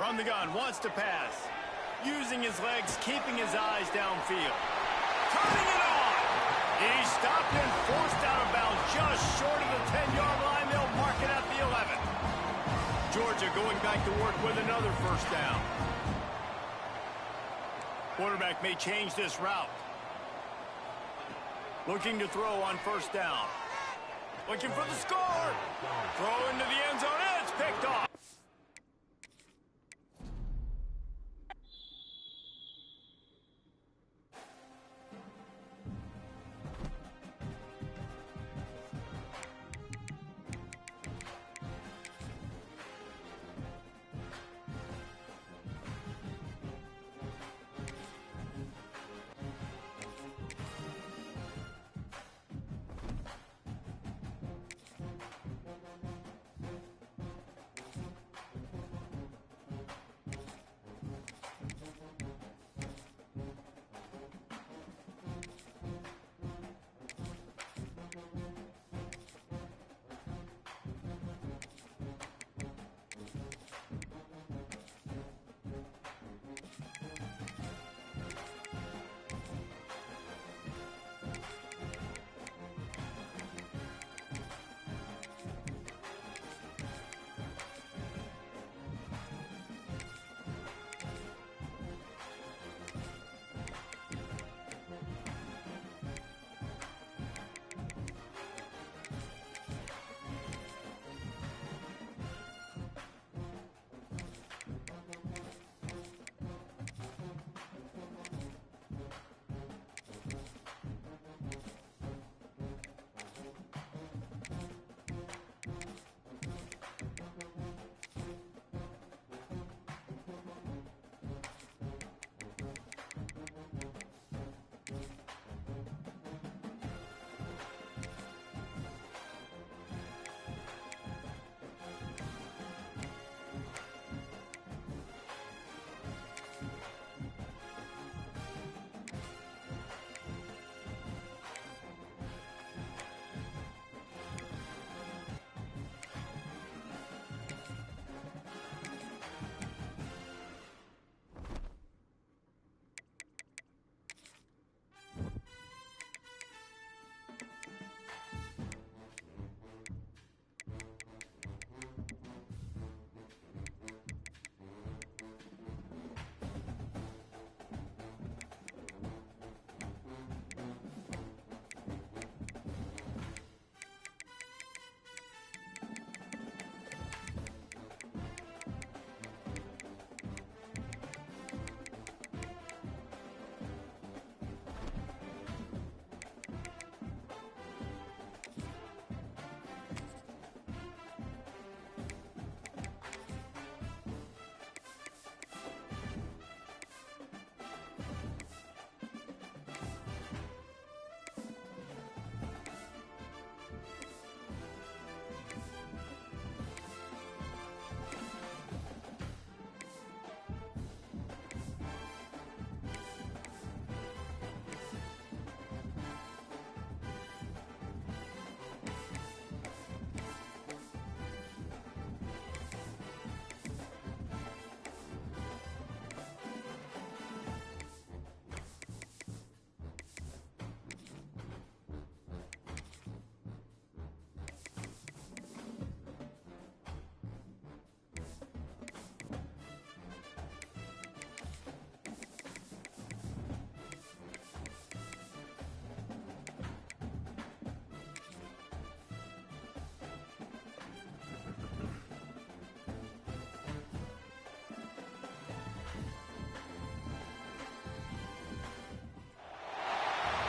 From the gun, wants to pass. Using his legs, keeping his eyes downfield. Turning it on! He stopped and forced out of bounds just short of the 10-yard line. They'll mark it at the 11. Georgia going back to work with another first down. Quarterback may change this route. Looking to throw on first down. Looking for the score. Throw into the end zone. It's picked off.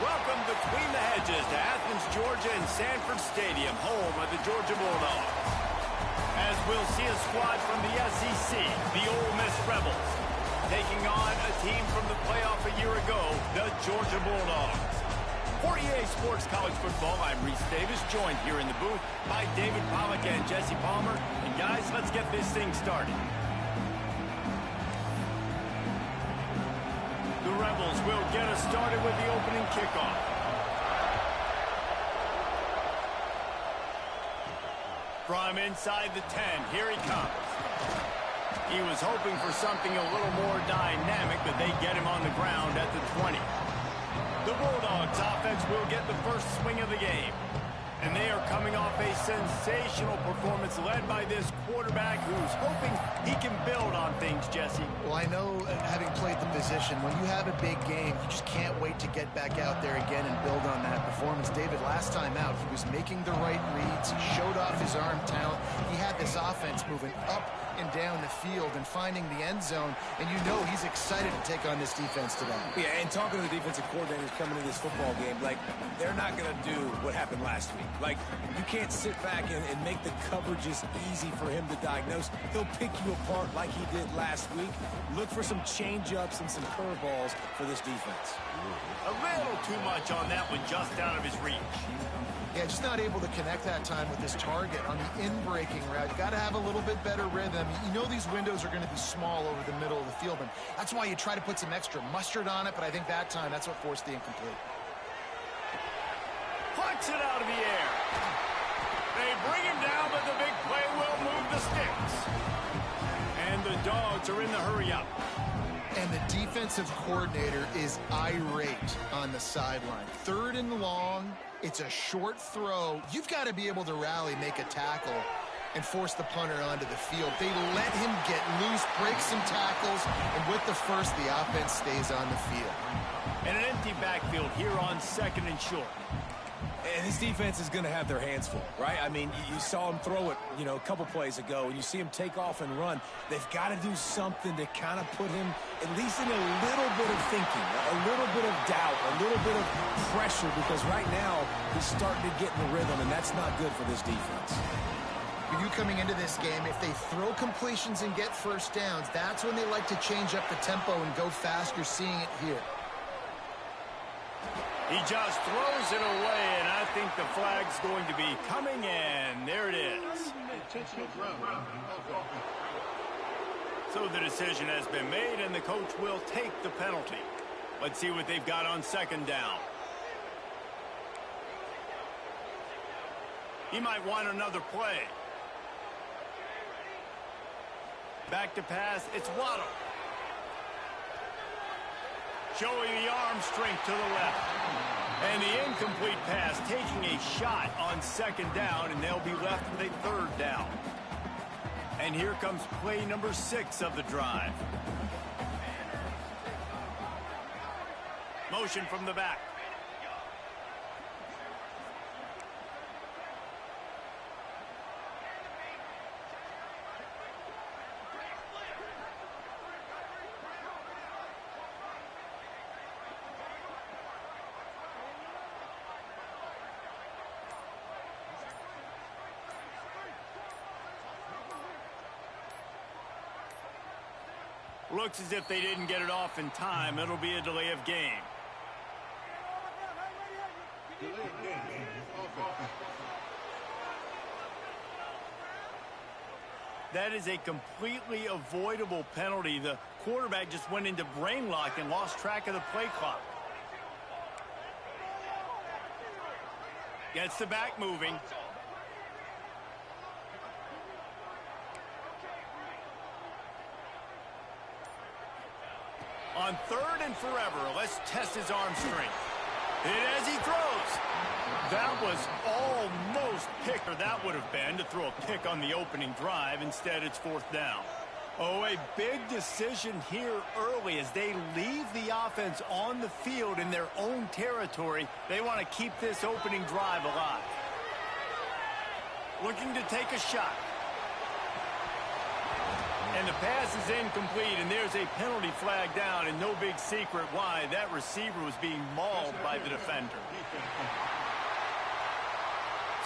Welcome between the hedges to Athens, Georgia and Sanford Stadium, home of the Georgia Bulldogs. As we'll see a squad from the SEC, the Ole Miss Rebels, taking on a team from the playoff a year ago, the Georgia Bulldogs. For EA Sports College Football, I'm Reese Davis, joined here in the booth by David Pollack and Jesse Palmer. And guys, let's get this thing started. The Rebels will get us started with the opening kickoff. From inside the 10, here he comes. He was hoping for something a little more dynamic, but they get him on the ground at the 20. The Bulldogs offense will get the first swing of the game. And they are coming off a sensational performance led by this quarterback who's hoping he can build on things, Jesse. Well, I know, having played the position, when you have a big game, you just can't wait to get back out there again and build on that performance. David, last time out, he was making the right reads. He showed off his arm talent. He had this offense moving up and down the field and finding the end zone, and you know he's excited to take on this defense today. Yeah, and talking to the defensive coordinators coming into this football game, like, they're not going to do what happened last week. Like, you can't sit back and make the coverages easy for him to diagnose. He'll pick you apart like he did last week. Look for some change-ups and some curveballs for this defense. A little too much on that one, just out of his reach. Yeah, just not able to connect that time with his target on the in-breaking route. Got to have a little bit better rhythm. You know these windows are going to be small over the middle of the field, and that's why you try to put some extra mustard on it, but I think that time that's what forced the incomplete. Plucks it out of the air. They bring him down, but the big play will move the sticks. And the Dogs are in the hurry-up. And the defensive coordinator is irate on the sideline. 3rd and long. It's a short throw. You've got to be able to rally, make a tackle, and force the punter onto the field. They let him get loose, break some tackles, and with the first, the offense stays on the field. And an empty backfield here on 2nd and short. And this defense is going to have their hands full, right? I mean, you saw him throw it, you know, a couple plays ago, and you see him take off and run. They've got to do something to kind of put him at least in a little bit of thinking, a little bit of doubt, a little bit of pressure, because right now he's starting to get in the rhythm, and that's not good for this defense. For you coming into this game, if they throw completions and get first downs, that's when they like to change up the tempo and go fast. You're seeing it here. He just throws it away, and I think the flag's going to be coming in. There it is. So the decision has been made, and the coach will take the penalty. Let's see what they've got on 2nd down. He might want another play. Back to pass, it's Waddle. Showing the arm strength to the left. And the incomplete pass taking a shot on 2nd down, and they'll be left with a 3rd down. And here comes play number 6 of the drive. Motion from the back. Looks as if they didn't get it off in time. It'll be a delay of game. That is a completely avoidable penalty. The quarterback just went into brain lock and lost track of the play clock. Gets the back moving. On 3rd and forever, let's test his arm strength. Hit as he throws. That was almost pick, or that would have been to throw a pick on the opening drive. Instead, it's 4th down. Oh, a big decision here early as they leave the offense on the field in their own territory. They want to keep this opening drive alive. Looking to take a shot. And the pass is incomplete, and there's a penalty flag down, and no big secret why. That receiver was being mauled by the defender.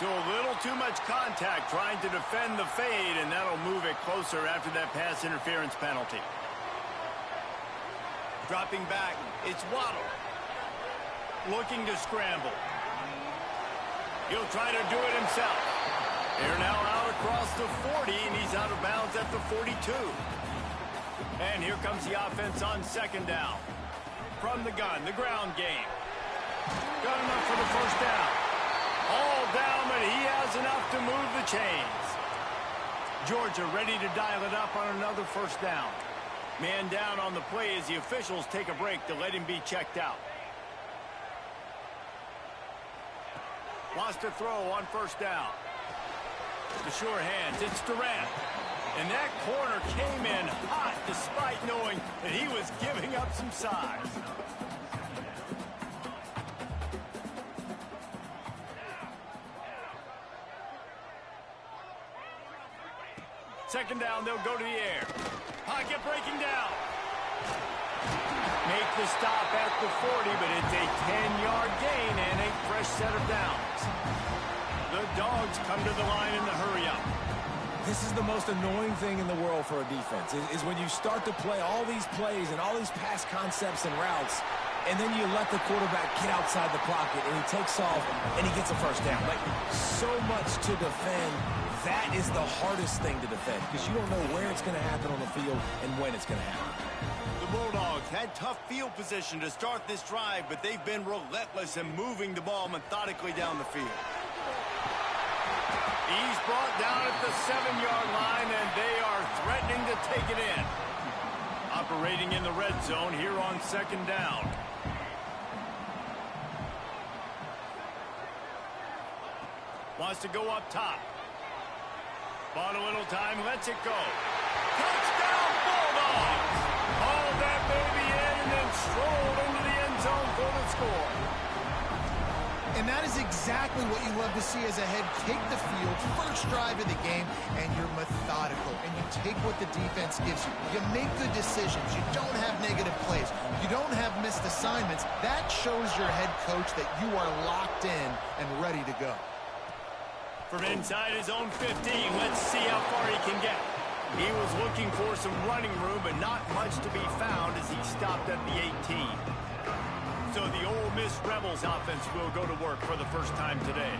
So a little too much contact trying to defend the fade, and that'll move it closer after that pass interference penalty. Dropping back, it's Waddle. Looking to scramble. He'll try to do it himself. They're now out across the 40, and he's out of bounds at the 42. And here comes the offense on 2nd down. From the gun, the ground game. Got enough for the first down. All down, but he has enough to move the chains. Georgia ready to dial it up on another first down. Man down on the play as the officials take a break to let him be checked out. Wants to throw on first down. The sure hands, it's Durant. And that corner came in hot despite knowing that he was giving up some size. Second down, they'll go to the air. Pocket breaking down. Make the stop at the 40, but it's a 10-yard gain and a fresh set of downs. The Dogs come to the line in the hurry-up. This is the most annoying thing in the world for a defense, is when you start to play all these plays and all these pass concepts and routes, and then you let the quarterback get outside the pocket, and he takes off, and he gets a first down. Like, so much to defend. That is the hardest thing to defend, because you don't know where it's going to happen on the field and when it's going to happen. The Bulldogs had tough field position to start this drive, but they've been relentless in moving the ball methodically down the field. He's brought down at the 7-yard line, and they are threatening to take it in. Operating in the red zone here on second down. Wants to go up top. Bought a little time, lets it go. Touchdown, Bulldogs! Hauled that baby in and then strolled into the end zone for the score. And that is exactly what you love to see as a head. Take the field, first drive of the game, and you're methodical. And you take what the defense gives you. You make good decisions. You don't have negative plays. You don't have missed assignments. That shows your head coach that you are locked in and ready to go. From inside his own 15, let's see how far he can get. He was looking for some running room, but not much to be found as he stopped at the 18. So the Ole Miss Rebels offense will go to work for the first time today.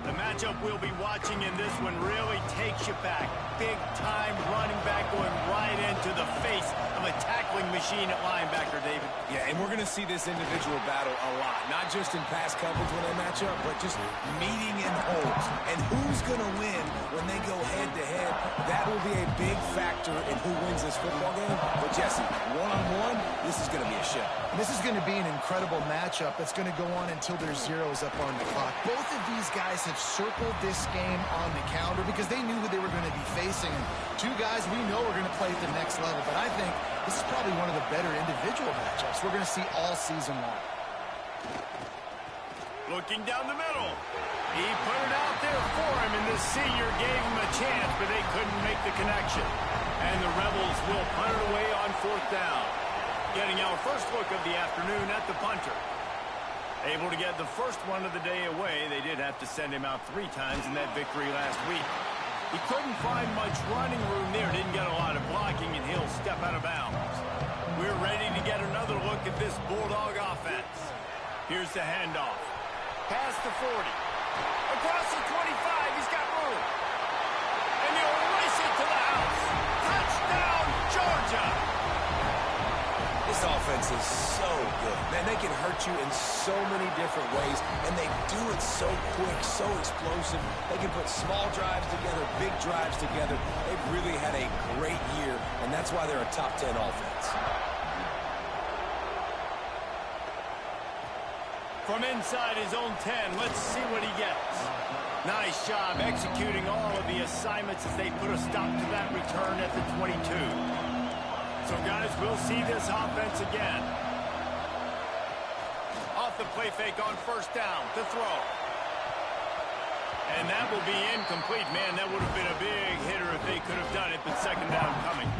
The matchup we'll be watching in this one really takes you back. Big-time running back going right into the face of a tackling machine at linebacker, David. Yeah, and we're going to see this individual battle a lot. Not just in pass coverage when they match up, but just meeting in holes. And who's going to win when they go head-to-head? That will be a big factor in who wins this football game. But, Jesse, one-on-one, this is going to be a show. This is going to be an incredible matchup that's going to go on until there's zeros up on the clock. Both of these guys have circled this game on the calendar because they knew who they were going to be facing. And two guys we know are going to play at the next level. But I think this is probably one of the better individual matchups we're going to see all season long. Looking down the middle. He put it out there for him, and the senior gave him a chance, but they couldn't make the connection. And the Rebels will punt it away on fourth down. Getting our first look of the afternoon at the punter. Able to get the first one of the day away. They did have to send him out 3 times in that victory last week. He couldn't find much running room there. Didn't get a lot of blocking, and he'll step out of bounds. We're ready to get another look at this Bulldog offense. Here's the handoff. Past the 40. Across the 25. He's got room. And he'll race it to the house. Touchdown, Georgia! This offense is so good. Man, they can hurt you in so many different ways, and they do it so quick, so explosive. They can put small drives together, big drives together. They've really had a great year, and that's why they're a top 10 offense. From inside his own 10, let's see what he gets. Nice job executing all of the assignments as they put a stop to that return at the 22. So, guys, we'll see this offense again. Off the play fake on first down to throw. And that will be incomplete. Man, that would have been a big hitter if they could have done it, but second down coming.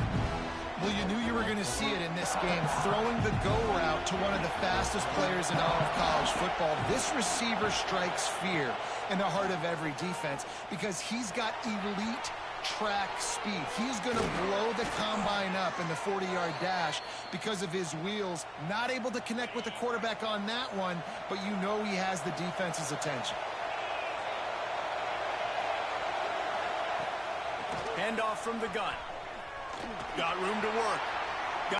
Well, you knew you were going to see it in this game, throwing the go route to one of the fastest players in all of college football. This receiver strikes fear in the heart of every defense because he's got elite track speed. He's going to blow the combine up in the 40-yard dash because of his wheels. Not able to connect with the quarterback on that one, but you know he has the defense's attention. Handoff from the gun. Got room to work.